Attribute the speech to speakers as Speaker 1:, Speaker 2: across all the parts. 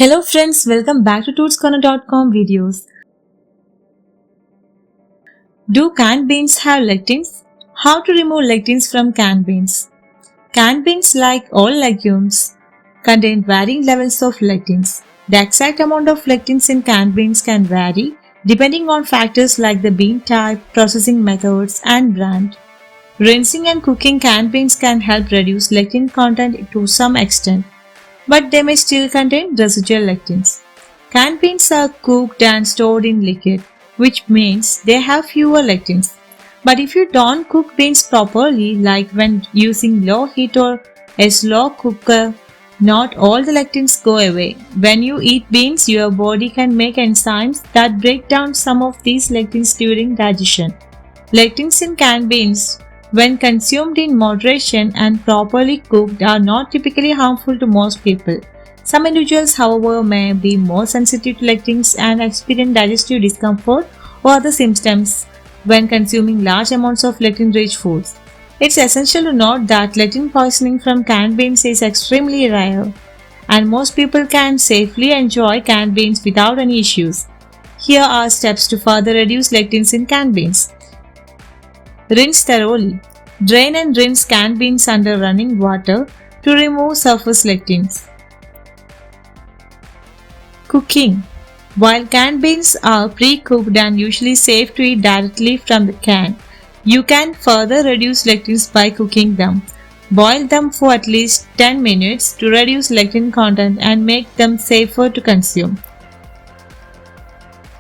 Speaker 1: Hello friends, welcome back to TootsCorner.com videos. Do canned beans have lectins? How to remove lectins from canned beans? Canned beans, like all legumes, contain varying levels of lectins. The exact amount of lectins in canned beans can vary depending on factors like the bean type, processing methods, and brand. Rinsing and cooking canned beans can help reduce lectin content to some extent, but they may still contain residual lectins. Canned beans are cooked and stored in liquid, which means they have fewer lectins. But if you don't cook beans properly, like when using low heat or a slow cooker, not all the lectins go away. When you eat beans, your body can make enzymes that break down some of these lectins during digestion. Lectins in canned beans, when consumed in moderation and properly cooked, are not typically harmful to most people. Some individuals, however, may be more sensitive to lectins and experience digestive discomfort or other symptoms when consuming large amounts of lectin-rich foods. It's essential to note that lectin poisoning from canned beans is extremely rare, and most people can safely enjoy canned beans without any issues. Here are steps to further reduce lectins in canned beans. Rinse thoroughly. Drain and rinse canned beans under running water to remove surface lectins. Cooking. While canned beans are pre-cooked and usually safe to eat directly from the can, you can further reduce lectins by cooking them. Boil them for at least 10 minutes to reduce lectin content and make them safer to consume.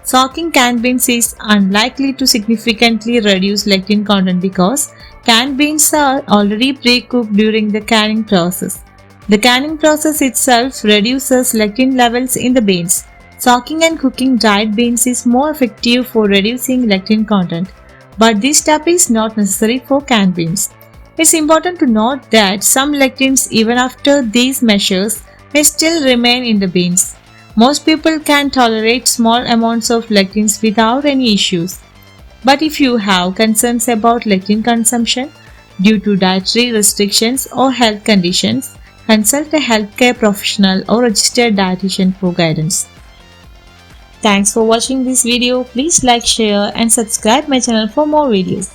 Speaker 1: Soaking canned beans is unlikely to significantly reduce lectin content because canned beans are already pre-cooked during the canning process. The canning process itself reduces lectin levels in the beans. Soaking and cooking dried beans is more effective for reducing lectin content, but this step is not necessary for canned beans. It's important to note that some lectins, even after these measures, may still remain in the beans. Most people can tolerate small amounts of lectins without any issues. But if you have concerns about lectin consumption due to dietary restrictions or health conditions, consult a healthcare professional or registered dietitian for guidance. Thanks for watching this video. Please like, share and subscribe my channel for more videos.